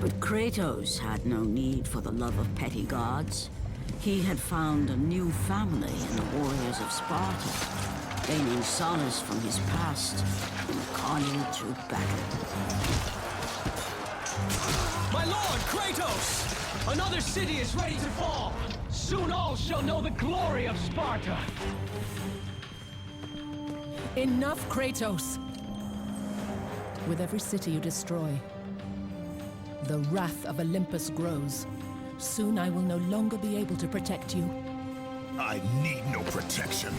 But Kratos had no need for the love of petty gods. He had found a new family in the warriors of Sparta, gaining solace from his past in carnage of battle. My lord, Kratos! Another city is ready to fall! Soon all shall know the glory of Sparta! Enough, Kratos! With every city you destroy, the wrath of Olympus grows. Soon I will no longer be able to protect you. I need no protection.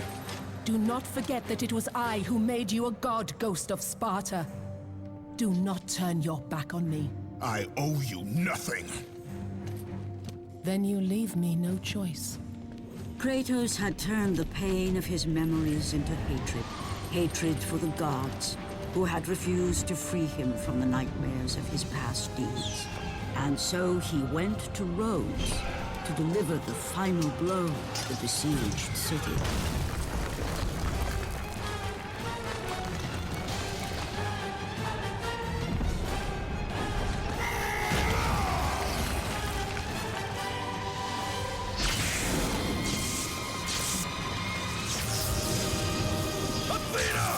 Do not forget that it was I who made you a god, Ghost of Sparta. Do not turn your back on me. I owe you nothing. Then you leave me no choice. Kratos had turned the pain of his memories into hatred. Hatred for the gods, who had refused to free him from the nightmares of his past deeds. And so he went to Rhodes to deliver the final blow to the besieged city. Athena!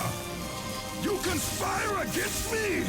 You conspire against me!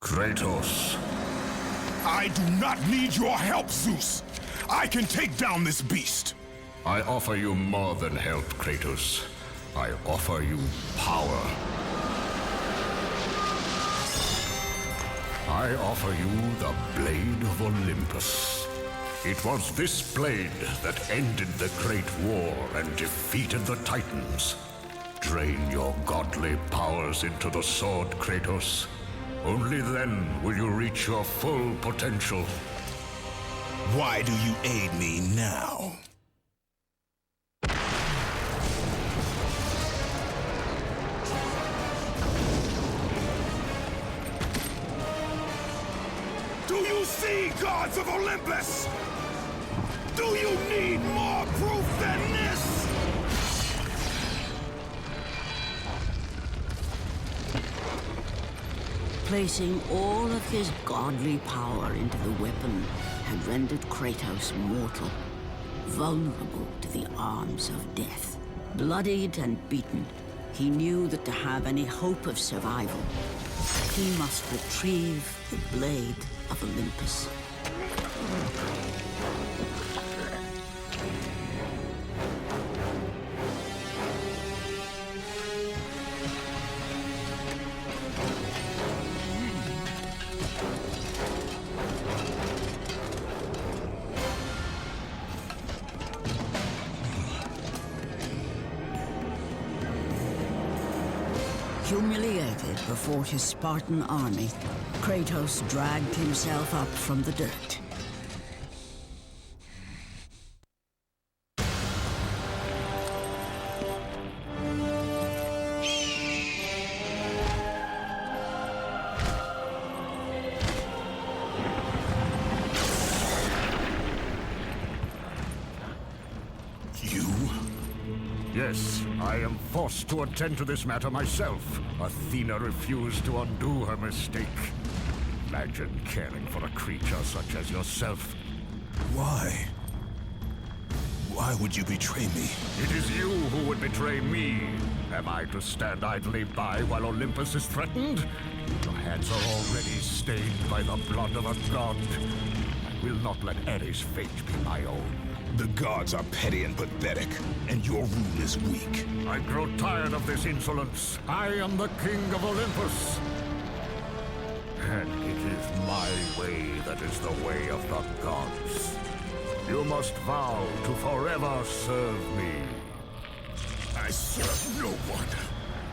Kratos. I do not need your help, Zeus. I can take down this beast. I offer you more than help, Kratos. I offer you power. I offer you the Blade of Olympus. It was this blade that ended the Great War and defeated the Titans. Drain your godly powers into the sword, Kratos. Only then will you reach your full potential. Why do you aid me now? Do you see, gods of Olympus? Do you need more proof than this? Placing all of his godly power into the weapon had rendered Kratos mortal, vulnerable to the arms of death. Bloodied and beaten, he knew that to have any hope of survival, he must retrieve the Blade of Olympus. Humiliated before his Spartan army, Kratos dragged himself up from the dirt. Yes, I am forced to attend to this matter myself. Athena refused to undo her mistake. Imagine caring for a creature such as yourself. Why? Why Why would you betray me? It is you who would betray me. Am I to stand idly by while Olympus is threatened? Your hands are already stained by the blood of a god. I will not let Ares' fate be my own. The gods are petty and pathetic, and your rule is weak. I grow tired of this insolence. I am the king of Olympus. And it is my way that is the way of the gods. You must vow to forever serve me. I serve no one.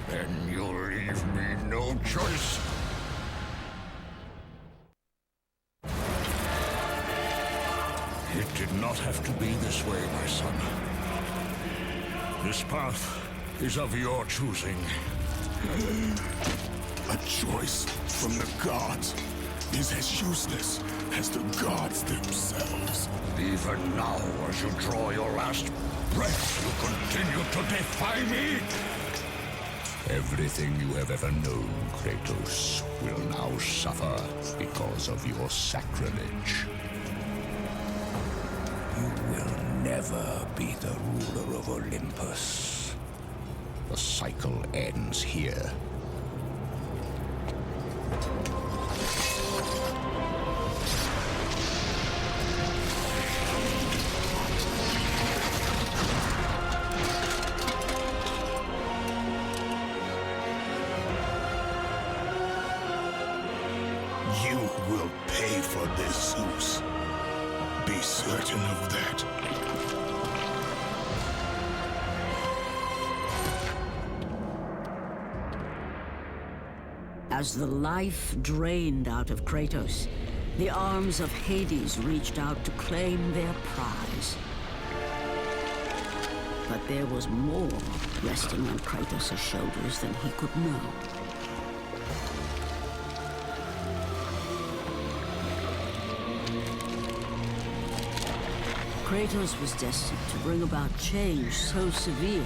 Then you leave me no choice. It did not have to be this way, my son. This path is of your choosing. A choice from the gods is as useless as the gods themselves. Even now, as you draw your last breath, you continue to defy me? Everything you have ever known, Kratos, will now suffer because of your sacrilege. You will never be the ruler of Olympus. The cycle ends here. You will pay for this, Zeus. Be certain of that. As the life drained out of Kratos, the arms of Hades reached out to claim their prize. But there was more resting on Kratos' shoulders than he could know. Kratos was destined to bring about change so severe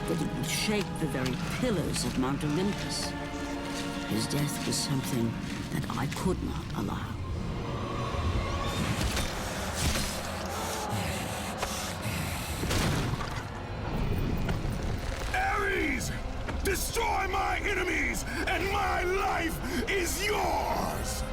that it would shake the very pillars of Mount Olympus. His death was something that I could not allow. Ares! Destroy my enemies, and my life is yours!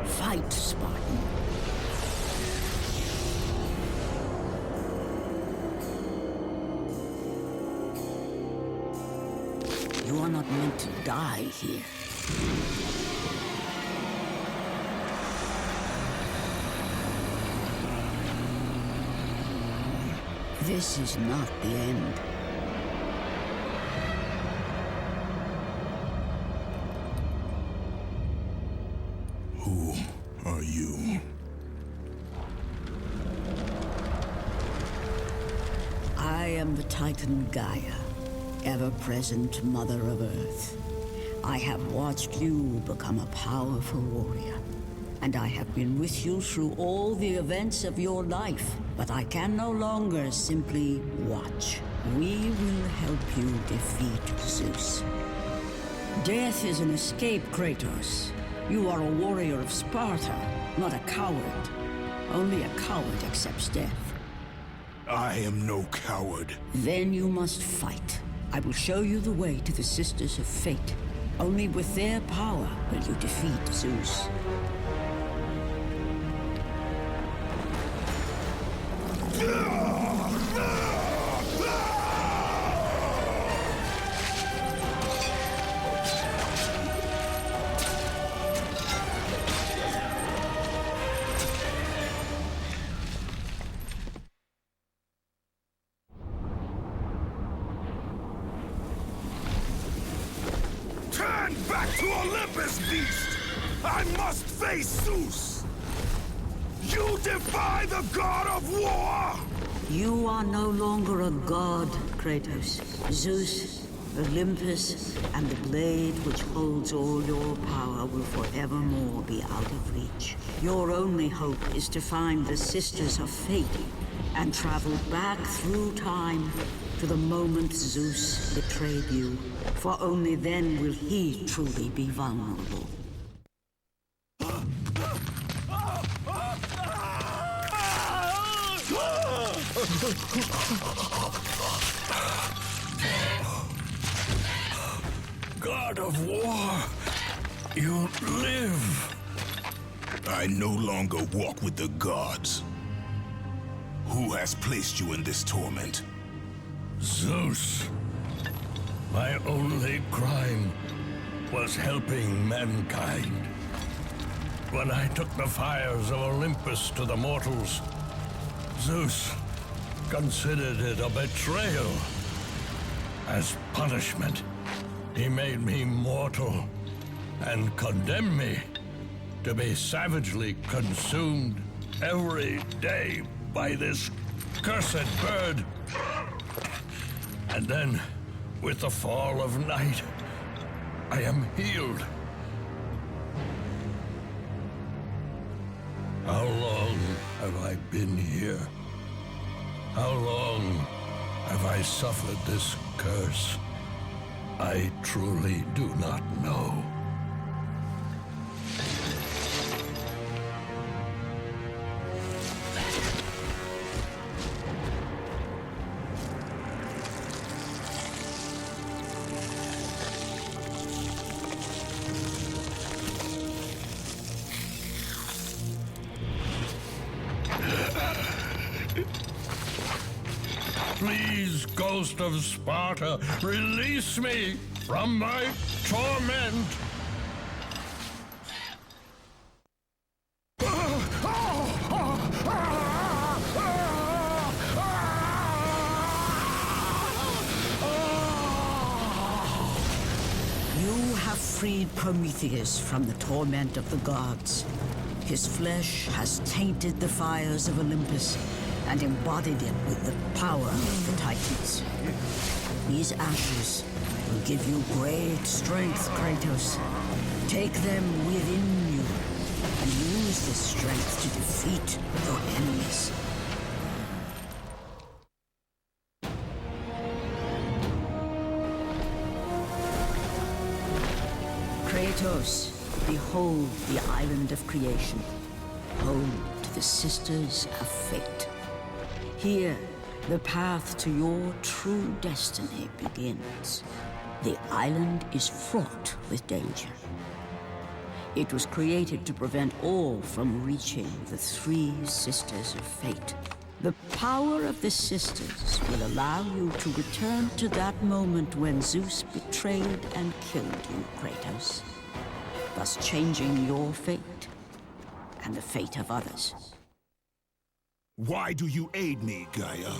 Fight, Spartan. You are not meant to die here. This is not the end. Who are you? I am the Titan Gaia, ever-present Mother of Earth. I have watched you become a powerful warrior, and I have been with you through all the events of your life, but I can no longer simply watch. We will help you defeat Zeus. Death is an escape, Kratos. You are a warrior of Sparta, not a coward. Only a coward accepts death. I am no coward. Then you must fight. I will show you the way to the Sisters of Fate. Only with their power will you defeat Zeus. Turn back to Olympus, beast! I must face Zeus! You defy the god of war! You are no longer a god, Kratos. Zeus Olympus and the blade which holds all your power will forevermore be out of reach. Your only hope is to find the Sisters of Fate and travel back through time to the moment Zeus betrayed you, for only then will he truly be vulnerable. God of War, you live. I no longer walk with the gods. Who has placed you in this torment? Zeus. My only crime was helping mankind. When I took the fires of Olympus to the mortals, Zeus considered it a betrayal. As punishment, he made me mortal and condemned me to be savagely consumed every day by this cursed bird. And then, with the fall of night, I am healed. How long have I been here? How long have I suffered this curse? I truly do not know. Please, Ghost of Sparta, release me from my torment! You have freed Prometheus from the torment of the gods. His flesh has tainted the fires of Olympus and embodied it with the power of the Titans. These ashes will give you great strength, Kratos. Take them within you and use this strength to defeat your enemies. Kratos, behold the island of creation, home to the Sisters of Fate. Here, the path to your true destiny begins. The island is fraught with danger. It was created to prevent all from reaching the three Sisters of Fate. The power of the Sisters will allow you to return to that moment when Zeus betrayed and killed you, Kratos, thus changing your fate and the fate of others. Why do you aid me, Gaia?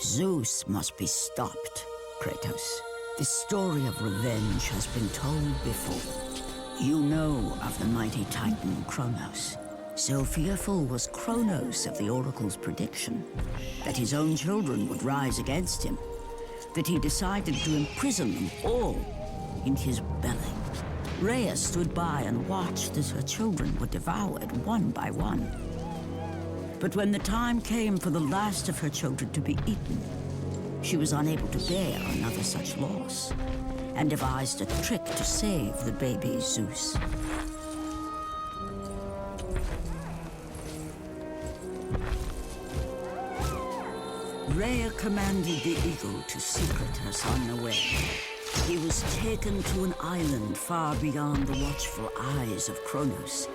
Zeus must be stopped, Kratos. This story of revenge has been told before. You know of the mighty Titan Kronos. So fearful was Kronos of the Oracle's prediction that his own children would rise against him, that he decided to imprison them all in his belly. Rhea stood by and watched as her children were devoured one by one. But when the time came for the last of her children to be eaten, she was unable to bear another such loss, and devised a trick to save the baby Zeus. Rhea commanded the eagle to secret her son away. He was taken to an island far beyond the watchful eyes of Kronos.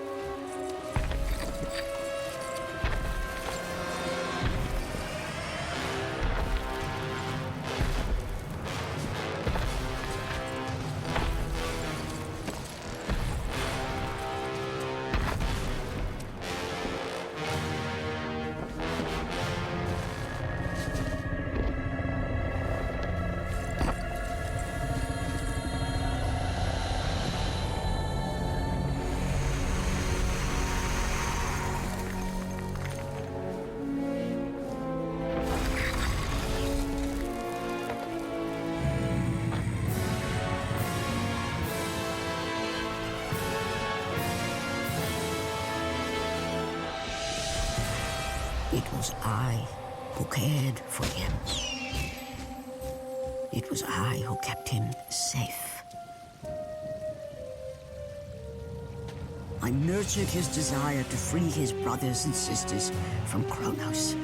It was I who cared for him. It was I who kept him safe. I nurtured his desire to free his brothers and sisters from Kronos.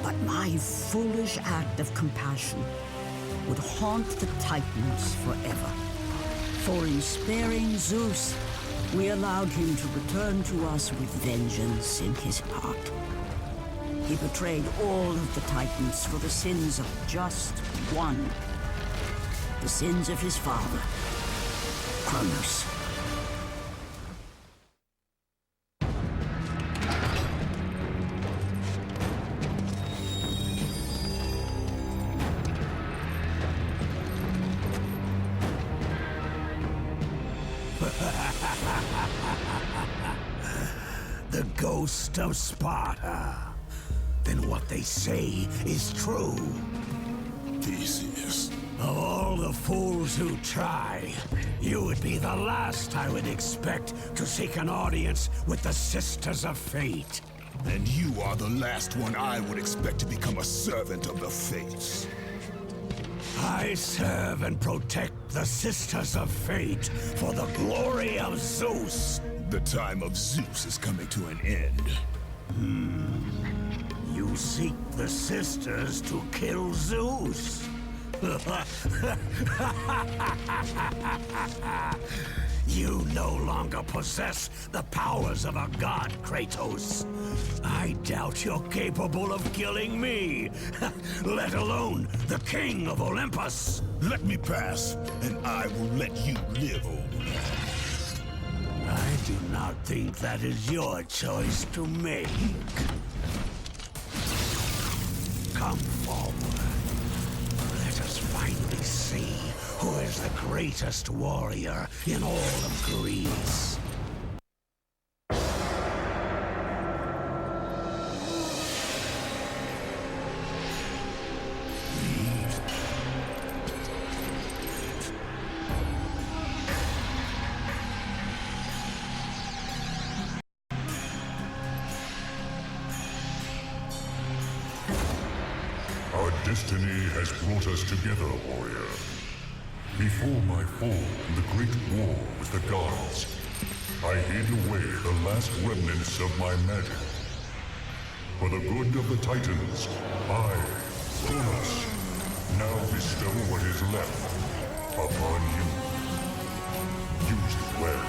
But my foolish act of compassion would haunt the Titans forever. For in sparing Zeus, we allowed him to return to us with vengeance in his heart. He betrayed all of the Titans for the sins of just one. The sins of his father, Kronos. The ghost of Sparta. Then what they say is true. Theseus. Of all the fools who try, you would be the last I would expect to seek an audience with the Sisters of Fate. And you are the last one I would expect to become a servant of the Fates. I serve and protect the Sisters of Fate for the glory of Zeus. The time of Zeus is coming to an end. You seek the Sisters to kill Zeus. You no longer possess the powers of a god, Kratos. I doubt you're capable of killing me, let alone the king of Olympus. Let me pass, and I will let you live, old man. I do not think that is your choice to make. Come forward. Let us finally see who is the greatest warrior in all of Greece. Our destiny has brought us together, warrior. Before my fall in the great war with the gods, I hid away the last remnants of my magic. For the good of the Titans, I, Kronos, now bestow what is left upon you. Use it well.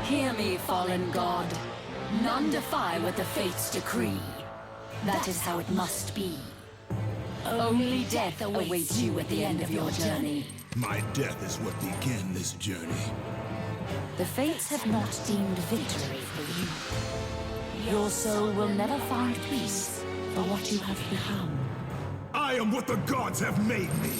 Hear me, fallen god. None defy what the fates decree. That is how it must be. Only death awaits you at the end of your journey. My death is what began this journey. The fates have not deemed victory for you. Your soul will never find peace for what you have become. I am what the gods have made me!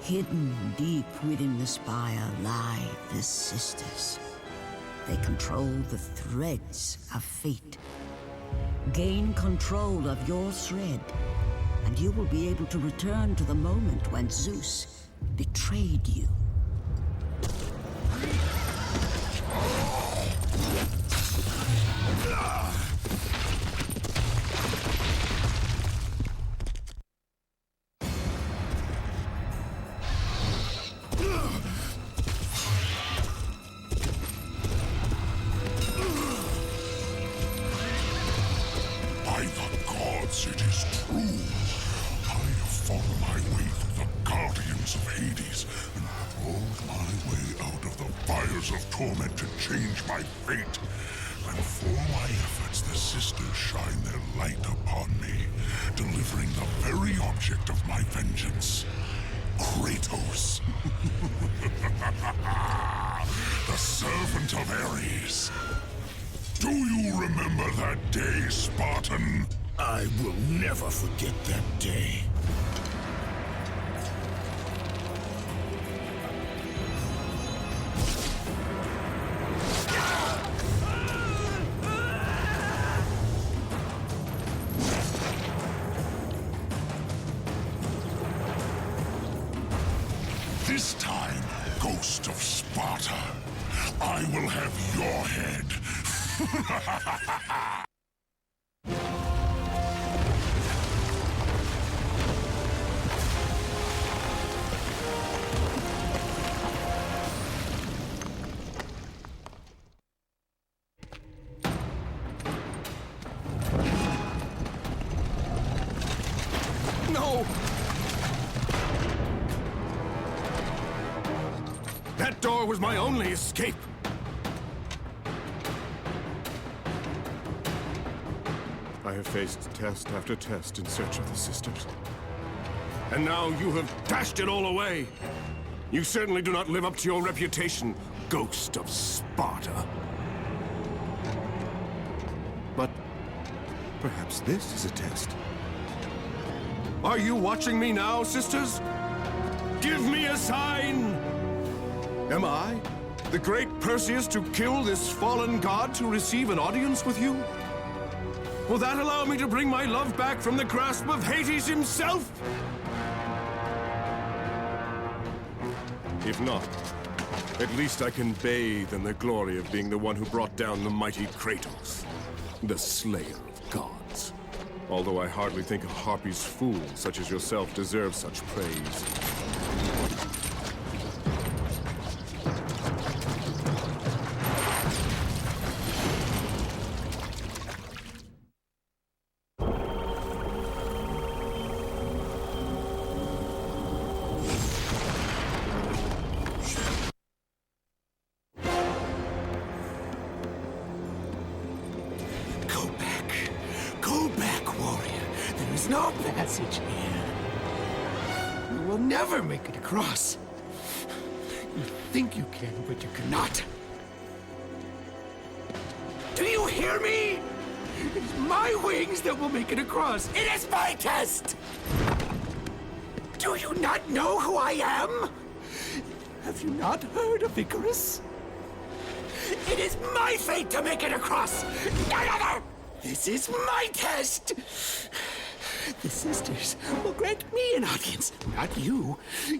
Hidden deep within the spire lie the sisters. They control the threads of fate. Gain control of your thread, and you will be able to return to the moment when Zeus betrayed you. It is true. I have fought my way through the guardians of Hades and crawled my way out of the fires of torment to change my fate. And for my efforts, the sisters shine their light upon me, delivering the very object of my vengeance, Kratos. The servant of Ares. Do you remember that day, Spartan? I will never forget that day. This time, Ghost of Sparta, I will have your head. No! That door was my only escape. I have faced test after test in search of the sisters. And now you have dashed it all away. You certainly do not live up to your reputation, Ghost of Sparta. But perhaps this is a test. Are you watching me now, sisters? Give me a sign! Am I, the great Perseus, to kill this fallen god to receive an audience with you? Will that allow me to bring my love back from the grasp of Hades himself? If not, at least I can bathe in the glory of being the one who brought down the mighty Kratos, the slayer of gods. Although I hardly think a Harpy's fool such as yourself deserves such praise. No passage here. You will never make it across. You think you can, but you cannot. Do you hear me? It is my wings that will make it across. It is my test! Do you not know who I am? Have you not heard of Icarus? It is my fate to make it across, none other! This is my test! The sisters will grant me an audience, not you.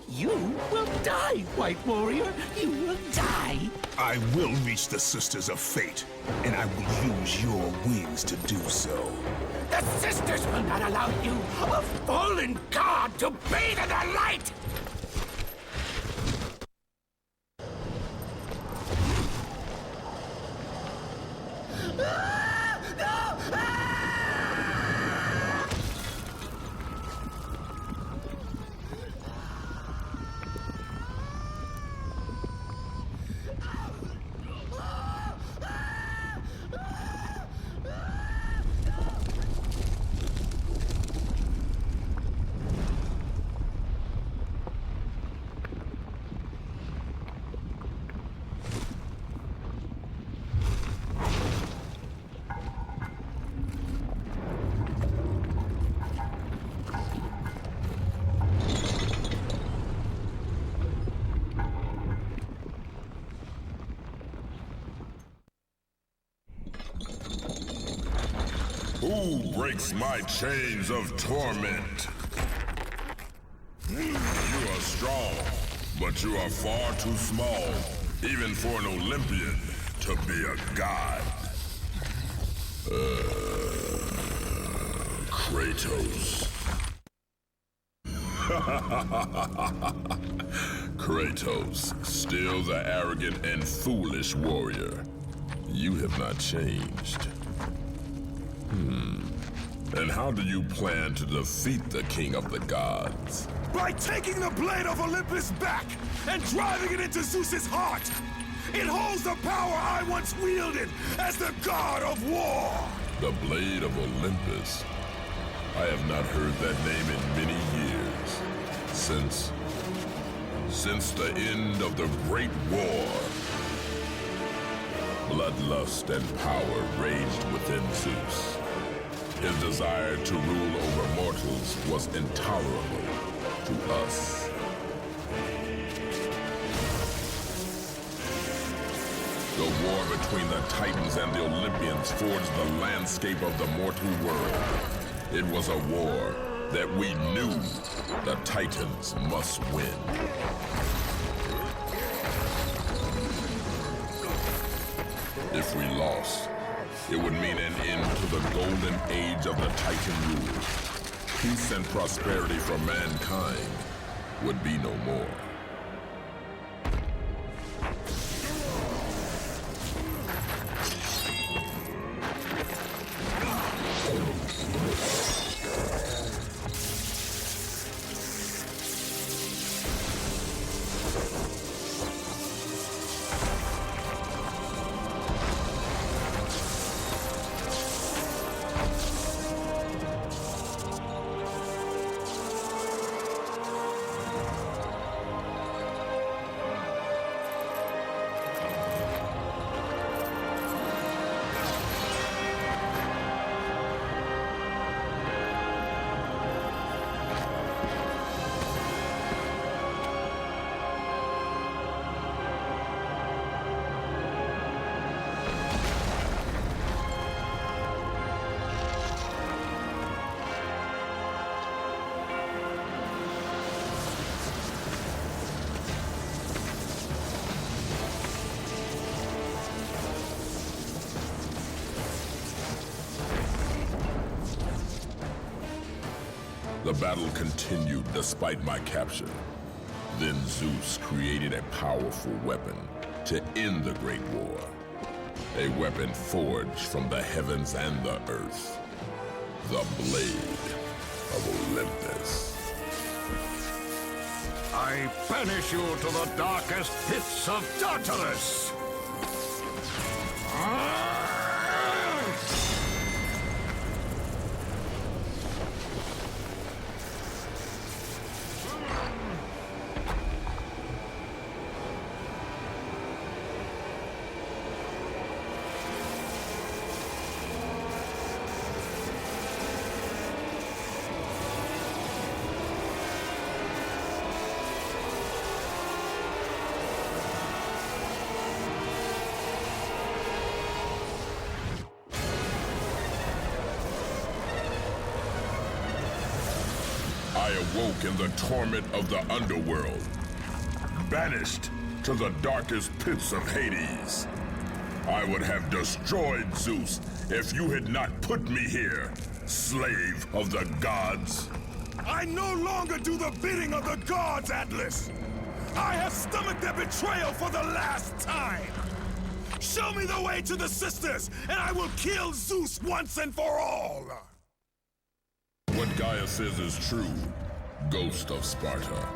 You will die, White Warrior. You will die. I will reach the Sisters of Fate, and I will use your wings to do so. The sisters will not allow you, a fallen god, to bathe in their light! Who breaks my chains of torment? You are strong, but you are far too small, even for an Olympian to be a god. Kratos. Kratos, still the arrogant and foolish warrior. You have not changed. And how do you plan to defeat the King of the Gods? By taking the Blade of Olympus back and driving it into Zeus's heart! It holds the power I once wielded as the God of War! The Blade of Olympus? I have not heard that name in many years. Since the end of the Great War. Bloodlust and power raged within Zeus. His desire to rule over mortals was intolerable to us. The war between the Titans and the Olympians forged the landscape of the mortal world. It was a war that we knew the Titans must win. If we lost, it would mean an end to the golden age of the Titan rule. Peace and prosperity for mankind would be no more. The battle continued despite my capture. Then Zeus created a powerful weapon to end the Great War. A weapon forged from the heavens and the earth. The Blade of Olympus. I banish you to the darkest pits of Tartarus! I awoke in the torment of the underworld, banished to the darkest pits of Hades. I would have destroyed Zeus if you had not put me here, slave of the gods. I no longer do the bidding of the gods, Atlas! I have stomached their betrayal for the last time! Show me the way to the sisters, and I will kill Zeus once and for all! What Gaia says is true, Ghost of Sparta.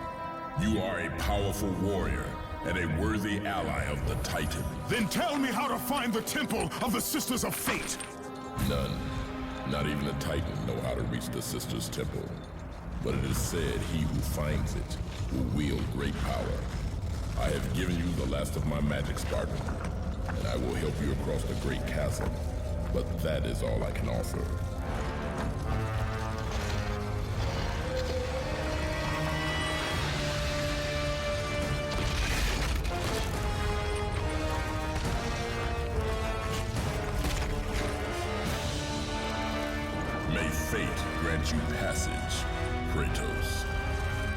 You are a powerful warrior and a worthy ally of the Titan. Then tell me how to find the Temple of the Sisters of Fate! None, not even the Titan, know how to reach the Sisters' Temple. But it is said he who finds it will wield great power. I have given you the last of my magic, Spartan, and I will help you across the great chasm. But that is all I can offer. May fate grant you passage, Kratos,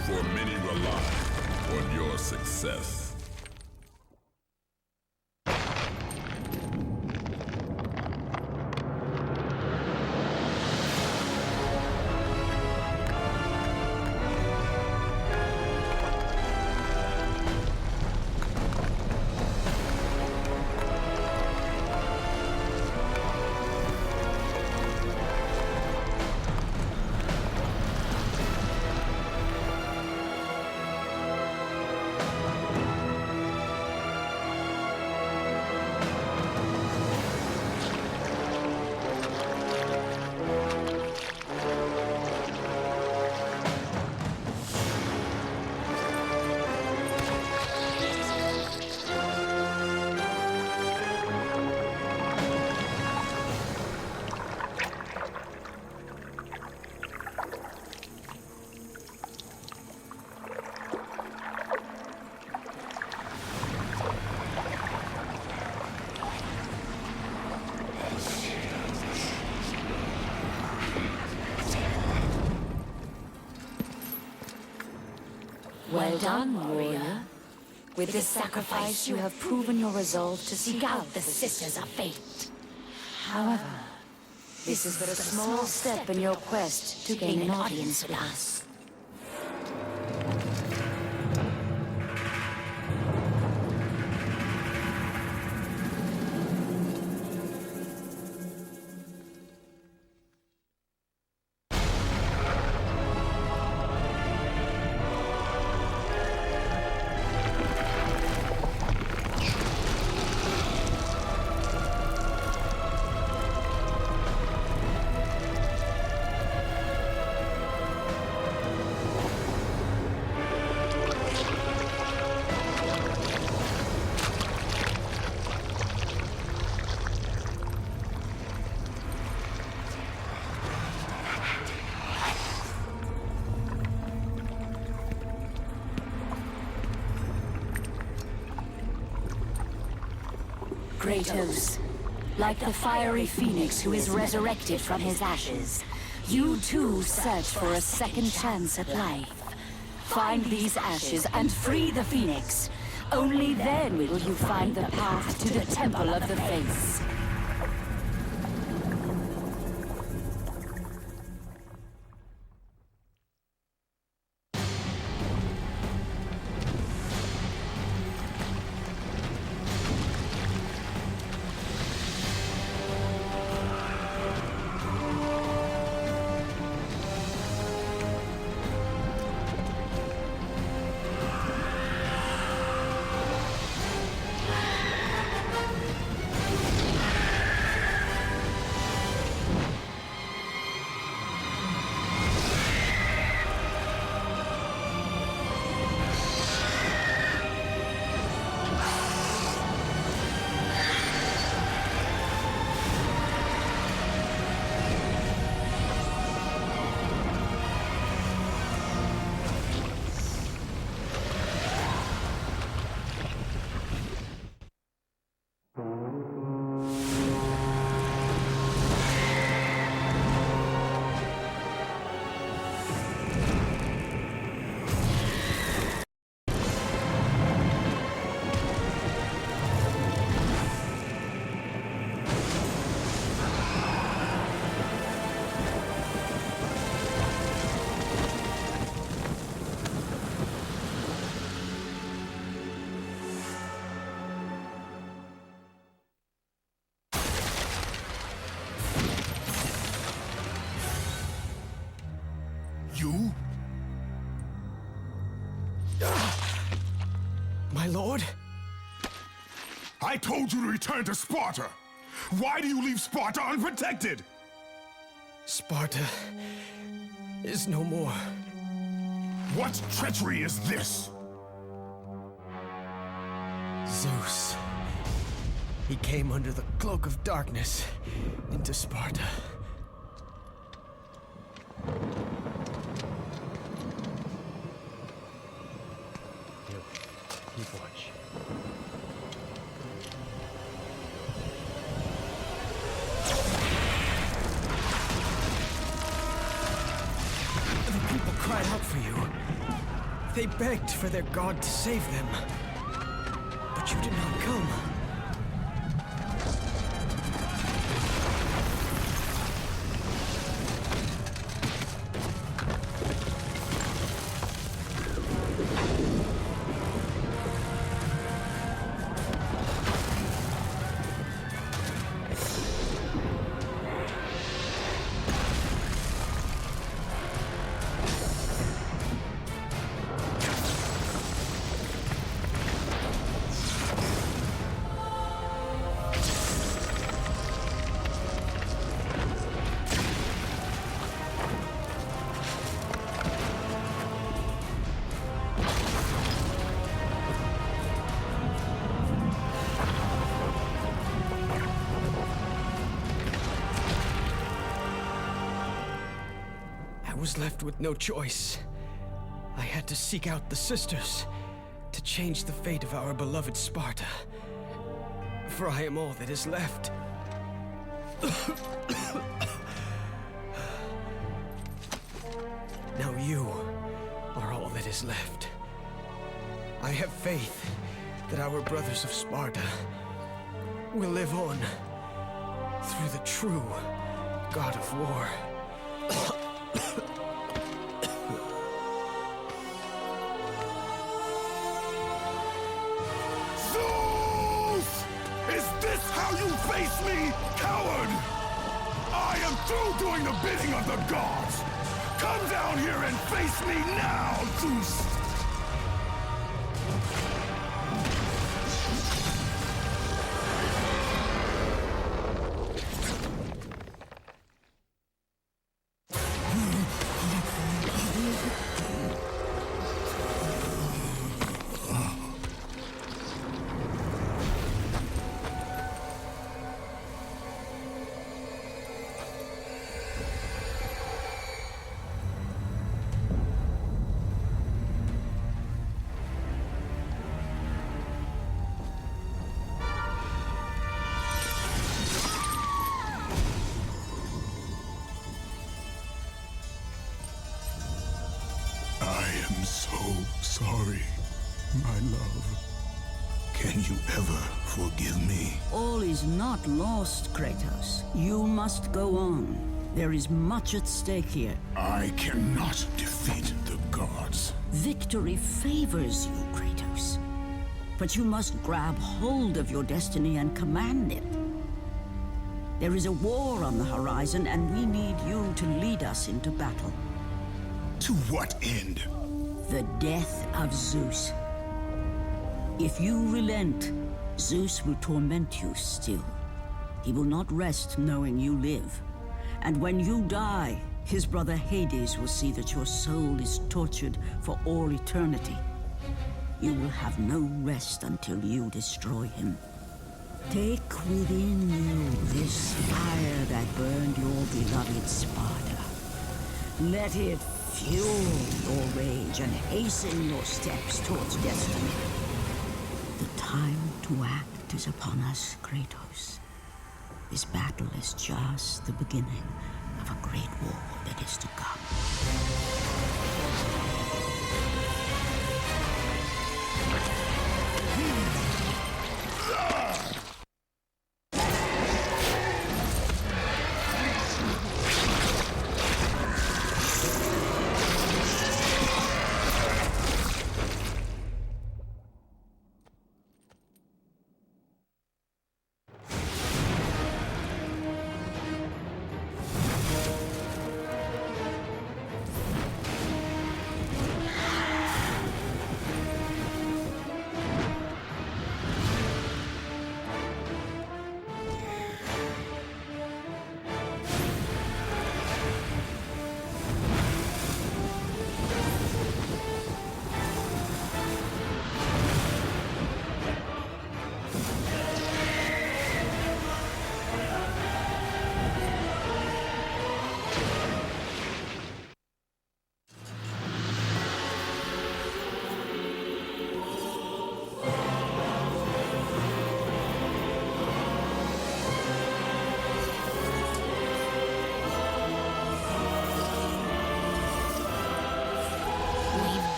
for many rely on your success. Well done, warrior. With this sacrifice, you have proven your resolve to seek out the Sisters of Fate. However, this is but a small step in your quest to gain an audience with us. Kratos, like the fiery phoenix who is resurrected from his ashes, you too search for a second chance at life. Find these ashes and free the phoenix. Only then will you find the path to the Temple of the Fates. My lord? I told you to return to Sparta! Why do you leave Sparta unprotected? Sparta is no more. What treachery is this? Zeus. He came under the cloak of darkness into Sparta. Here, keep watch. The people cried out for you. They begged for their god to save them. But you did not come. I was left with no choice. I had to seek out the sisters to change the fate of our beloved Sparta. For I am all that is left. Now you are all that is left. I have faith that our brothers of Sparta will live on through the true God of War. Zeus! Is this how you face me, coward? I am through doing the bidding of the gods! Come down here and face me now, Zeus! Sorry, my love. Can you ever forgive me? All is not lost, Kratos. You must go on. There is much at stake here. I cannot defeat the gods. Victory favors you, Kratos. But you must grab hold of your destiny and command it. There is a war on the horizon, and we need you to lead us into battle. To what end? The death of Zeus. If you relent, Zeus will torment you still. He will not rest knowing you live. And when you die, his brother Hades will see that your soul is tortured for all eternity. You will have no rest until you destroy him. Take within you this fire that burned your beloved Sparta. Let it fuel your rage and hasten your steps towards destiny. The time to act is upon us, Kratos. This battle is just the beginning of a great war that is to come.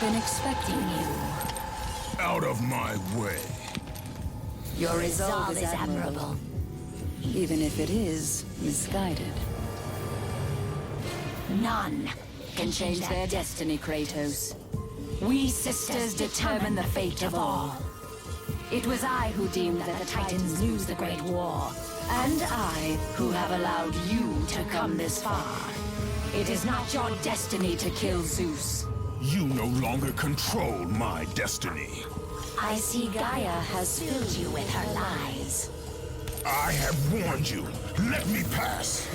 been expecting you. Out of my way. Your resolve is admirable, even if it is misguided. None can change their destiny, Kratos. We sisters determine the fate of all. It was I who deemed that the Titans lose the Great War, and I who have allowed you to come this far. It is not your destiny to kill Zeus. You no longer control my destiny. I see Gaia has filled you with her lies. I have warned you. Let me pass.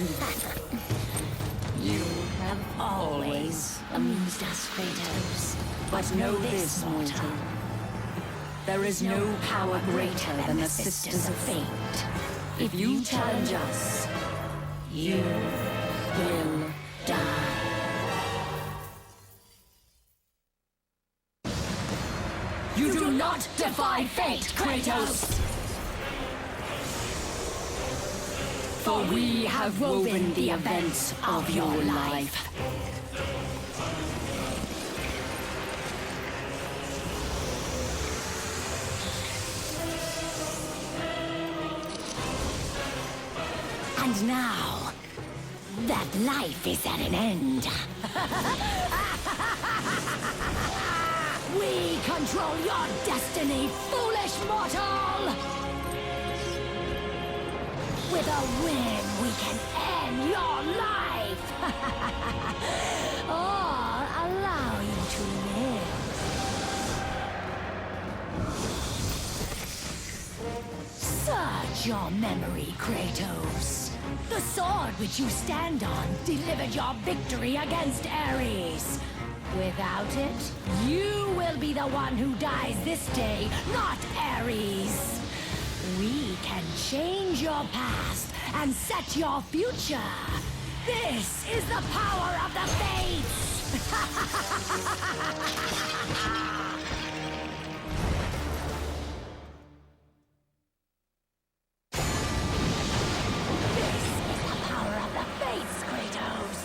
You have always amused us, Kratos. But know this, mortal. There is no power greater than the Sisters of Fate. If you challenge us, you will die. You do not defy fate, Kratos! For we have woven the events of your life. And now, that life is at an end. We control your destiny, foolish mortal! With a whim, we can end your life! Or allow you to live. Search your memory, Kratos. The sword which you stand on delivered your victory against Ares. Without it, you will be the one who dies this day, not Ares. We can change your past and set your future. This is the power of the Fates! This is the power of the Fates, Kratos!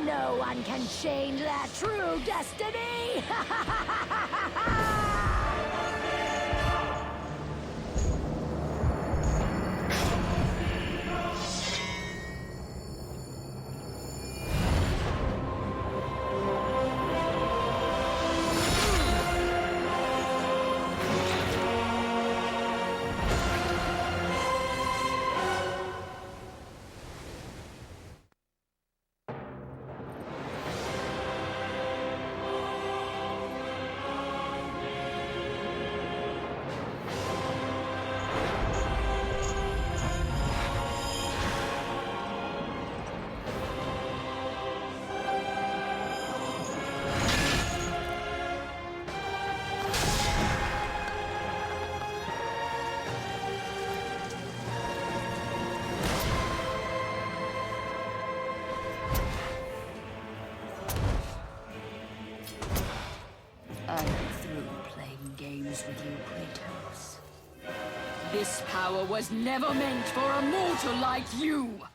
No one can change their true destiny! With you, Kratos. This power was never meant for a mortal like you!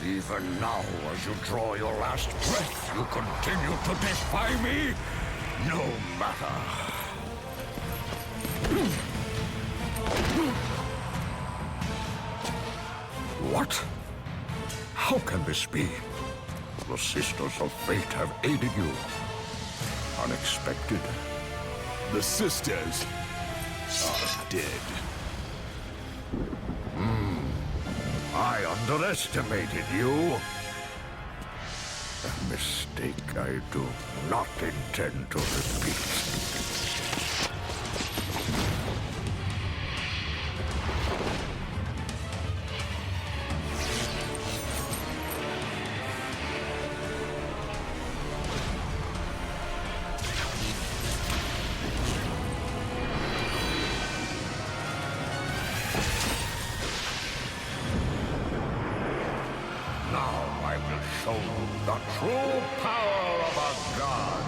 Even now, as you draw your last breath, you continue to defy me? No matter. What? How can this be? The Sisters of Fate have aided you. Unexpected. The sisters are dead. I underestimated you. A mistake I do not intend to repeat. Show the true power of a god.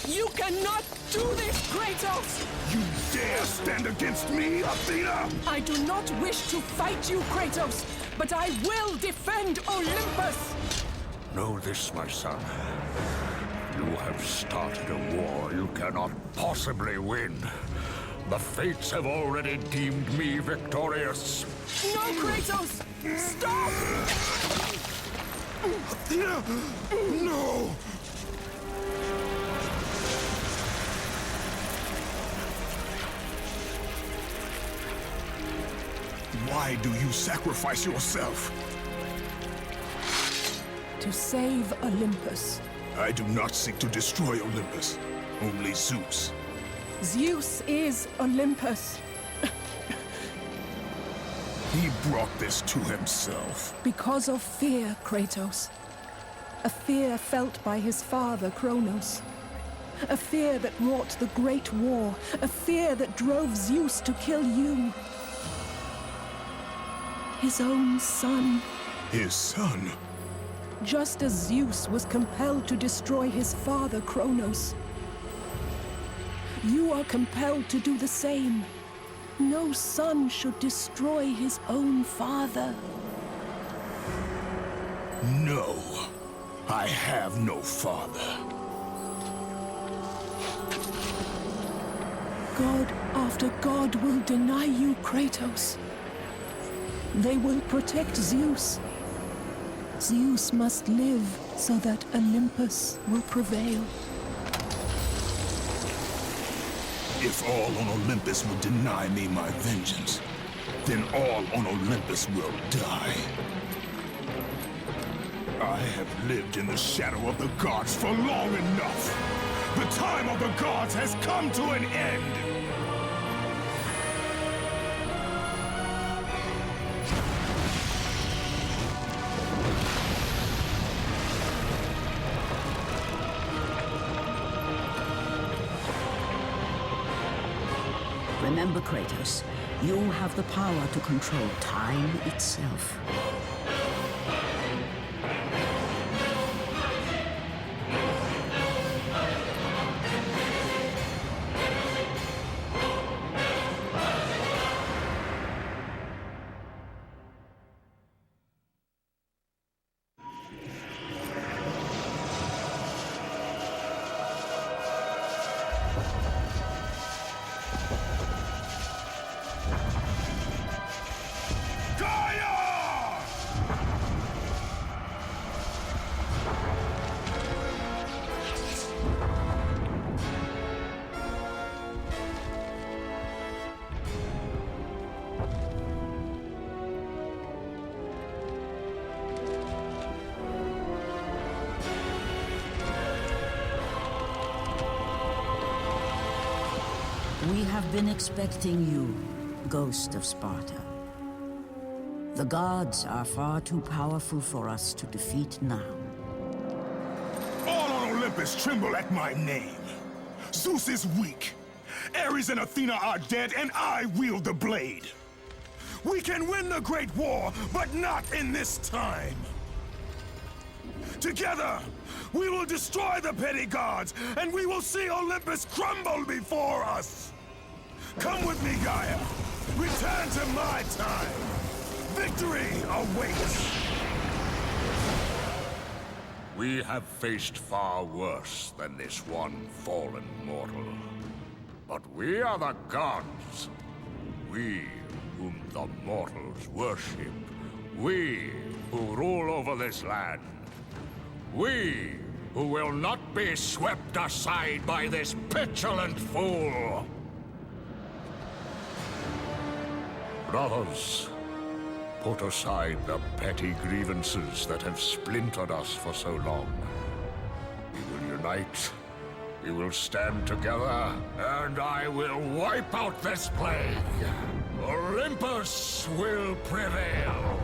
You cannot do this, Kratos! You dare stand against me, Athena? I do not wish to fight you, Kratos, but I will defend Olympus! Know this, my son. You have started a war you cannot possibly win. The fates have already deemed me victorious. No, Kratos! Stop! Athena! No! Why do you sacrifice yourself? To save Olympus. I do not seek to destroy Olympus. Only Zeus. Zeus is Olympus. He brought this to himself. Because of fear, Kratos. A fear felt by his father, Kronos. A fear that wrought the Great War. A fear that drove Zeus to kill you. His own son. His son? Just as Zeus was compelled to destroy his father, Kronos. You are compelled to do the same. No son should destroy his own father. No. I have no father. God after God will deny you, Kratos. They will protect Zeus. Zeus must live so that Olympus will prevail. If all on Olympus will deny me my vengeance, then all on Olympus will die. I have lived in the shadow of the gods for long enough. The time of the gods has come to an end. Remember, Kratos, you have the power to control time itself. We have been expecting you, Ghost of Sparta. The gods are far too powerful for us to defeat now. All on Olympus tremble at my name. Zeus is weak. Ares and Athena are dead, and I wield the blade. We can win the Great War, but not in this time. Together, we will destroy the petty gods, and we will see Olympus crumble before us. Come with me, Gaia. Return to my time. Victory awaits. We have faced far worse than this one fallen mortal. But we are the gods. We whom the mortals worship. We who rule over this land. We who will not be swept aside by this petulant fool. Brothers, put aside the petty grievances that have splintered us for so long. We will unite, we will stand together, and I will wipe out this plague. Olympus will prevail.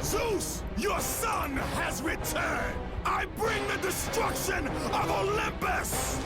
Zeus, your son has returned! I bring the destruction of Olympus!